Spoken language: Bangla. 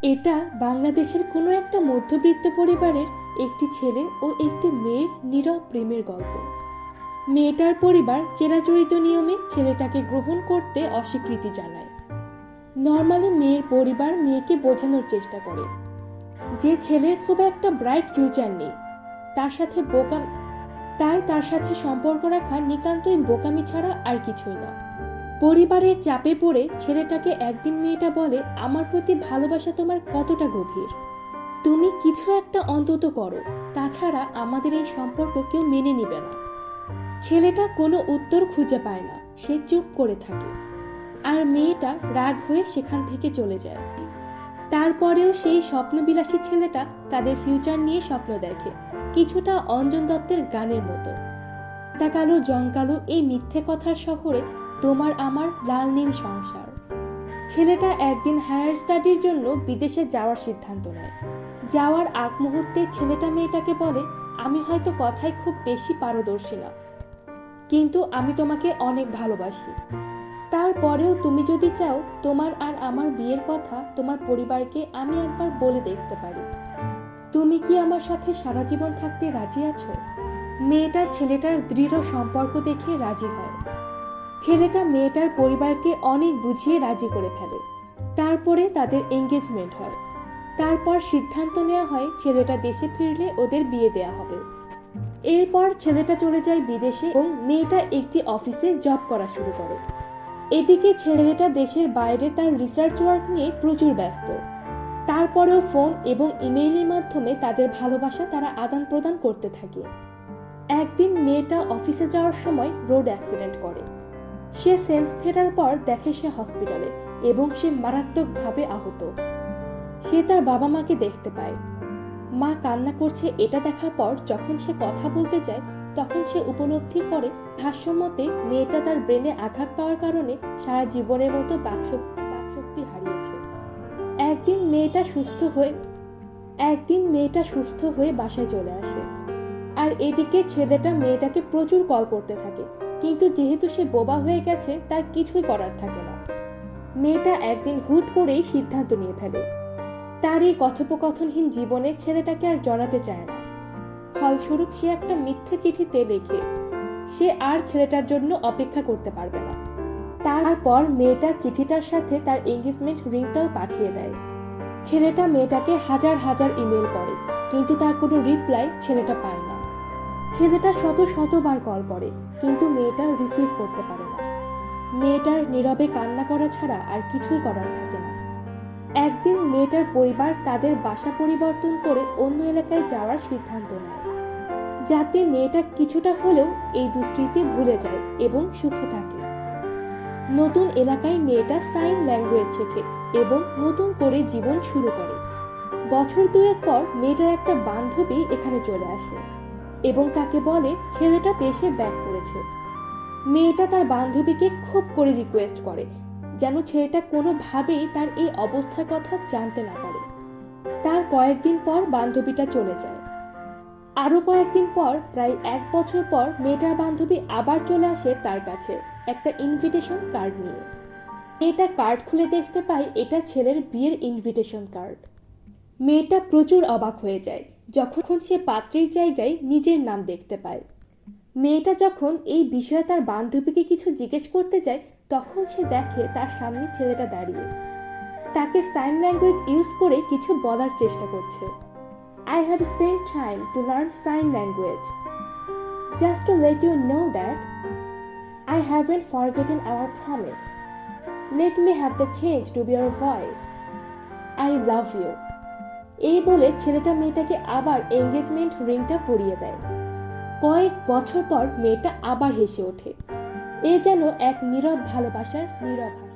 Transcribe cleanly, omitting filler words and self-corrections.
এটা বাংলাদেশের কোনো একটা মধ্যবিত্ত পরিবারের একটি ছেলে ও একটি মেয়ের নীরব প্রেমের গল্প। মেয়েটার পরিবার চিরাচরিত নিয়মে ছেলেটাকে গ্রহণ করতে অস্বীকৃতি জানায়। নর্মালি মেয়ের পরিবার মেয়েকে বোঝানোর চেষ্টা করে যে ছেলের খুব একটা ব্রাইট ফিউচার নেই, তার সাথে সম্পর্ক রাখা নিতান্তই বোকামি ছাড়া আর কিছুই না। পরিবারের চাপে পড়ে ছেলেটাকে একদিন মেয়েটা বলে, আমার প্রতি ভালোবাসা তোমার কতটা গভীর, তুমি কিছু একটা অন্তত করো, তাছাড়া আমাদের এই সম্পর্ক কেউ মেনে নিবে না। ছেলেটা কোনো উত্তর খুঁজে পায় না, সে চুপ করে থাকে আর মেয়েটা রাগ হয়ে সেখান থেকে চলে যায়। তারপরেও সেই স্বপ্নবিলাসী ছেলেটা তাদের ফিউচার নিয়ে স্বপ্ন দেখে, কিছুটা অঞ্জন দত্তের গানের মতো। কালো জংকালো এই মিথ্যে কথার শহরে তোমার আমার লাল নীল সংসার। ছেলেটা একদিন হায়ার স্টাডির জন্য বিদেশে যাওয়ার সিদ্ধান্ত নেয়। যাওয়ার আগ মুহূর্তে ছেলেটা মেয়েটাকে বলে, আমি হয়তো কথায় খুব বেশি পারদর্শী না, কিন্তু আমি তোমাকে অনেক ভালোবাসি। তারপরেও তুমি যদি চাও তোমার আর আমার বিয়ের কথা তোমার পরিবারকে আমি একবার বলে দেখতে পারি। তুমি কি আমার সাথে সারা জীবন থাকতে রাজি আছো? মেয়েটা ছেলেটার দৃঢ় সম্পর্ক দেখে রাজি হয়। ছেলেটা মেয়েটার পরিবারকে অনেক বুঝিয়ে রাজি করে ফেলে। তারপরে তাদের এঙ্গেজমেন্ট হয়। তারপর সিদ্ধান্ত নেওয়া হয় ছেলেটা দেশে ফিরলে ওদের বিয়ে দেয়া হবে। এরপর ছেলেটা চলে যায় বিদেশে এবং মেয়েটা একটি অফিসে জব করা শুরু করে। এদিকে ছেলেটা দেশের বাইরে তার রিসার্চ ওয়ার্ক নিয়ে প্রচুর ব্যস্ত। তারপরেও ফোন এবং ইমেইলের মাধ্যমে তাদের ভালোবাসা তারা আদান প্রদান করতে থাকে। একদিন মেয়েটা অফিসে যাওয়ার সময় রোড অ্যাক্সিডেন্ট করে। সে সেন্স ফেরার পর দেখে সে হসপিটালে এবং সে মারাত্মকভাবে আহত। সে তার বাবা মাকে দেখতে পায়। মা কান্না করছে এটা দেখার পর যখন সে কথা বলতে যায় তখন সে উপলব্ধি করে ভাষ্যমতে মেয়েটা তার ব্রেনে আঘাত পাওয়ার কারণে সারা জীবনের মতো বাকশক্তি হারিয়েছে। একদিন মেয়েটা সুস্থ হয়ে বাসায় চলে আসে। আর এদিকে ছেলেটা মেয়েটাকে প্রচুর কল করতে থাকে, কিন্তু যেহেতু সে বোবা হয়ে গেছে তার কিছুই করার থাকে না। মেয়েটা একদিন হুট করেই সিদ্ধান্ত নিয়ে ফেলে, তার এই কথোপকথনহীন জীবনে ছেলেটাকে আর জড়াতে চায় না। ফলস্বরূপ সে একটা মিথ্যে চিঠিতে লেখে সে আর ছেলেটার জন্য অপেক্ষা করতে পারবে না। তারপর মেয়েটা চিঠিটার সাথে তার এঙ্গেজমেন্ট রিংটাও পাঠিয়ে দেয়। ছেলেটা মেয়েটাকে হাজার হাজার ইমেল করে, কিন্তু তার কোনো রিপ্লাই ছেলেটা পায় না। ছেলেটা শতবার কল করে, কিন্তু মেয়েটা রিসিভ করতে পারে না। মেয়েটার নীরবে কান্না করা ছাড়া আর কিছুই করার থাকে না। একদিন মেয়েটার পরিবার তাদের বাসা পরিবর্তন করে অন্য এলাকায় যাওয়ার সিদ্ধান্ত নেয়, যাতে মেয়েটা কিছুটা হলেও এই দুঃস্মৃতি ভুলে যায় এবং সুখে থাকে। নতুন এলাকায় মেয়েটা সাইন ল্যাঙ্গুয়েজ শেখে এবং নতুন করে জীবন শুরু করে। বছর দুয়েক পর মেয়েটার একটা বান্ধবী এখানে চলে আসে এবং তাকে বলে ছেলেটা দেশে ব্যাক করেছে। মেয়েটা তার বান্ধবীকে খুব করে রিকোয়েস্ট করে যেন ছেলেটা কোনোভাবেই তার এই অবস্থার কথা জানতে না পারে। তার কয়েকদিন পর বান্ধবীটা চলে যায়। আরো কয়েকদিন পর, প্রায় 1 বছর পর, মেয়েটার বান্ধবী আবার চলে আসে তার কাছে একটা ইনভিটেশন কার্ড নিয়ে। মেয়েটা কার্ড খুলে দেখতে পায় এটা ছেলের বিয়ের ইনভিটেশন কার্ড। মেয়েটা প্রচুর অবাক হয়ে যায় যখন সে পাত্রের জায়গায় নিজের নাম দেখতে পায়। মেয়েটা যখন এই বিষয়ে তার বান্ধবীকে কিছু জিজ্ঞেস করতে যায় তখন সে দেখে তার সামনে ছেলেটা দাঁড়িয়ে তাকে সাইন ল্যাঙ্গুয়েজ ইউজ করে কিছু বলার চেষ্টা করছে। I have spent time to learn sign language just to let you know that I haven't forgotten our promise. Let me have the chance to be your voice. I love you. এই বলে ছেলেটা মেয়েটাকে আবার এঙ্গেজমেন্ট রিংটা পরিয়ে দেয়। কয়েক বছর পর মেয়েটা আবার হেসে ওঠে। এ যেন এক নীরব ভালোবাসার নীরব হাসি।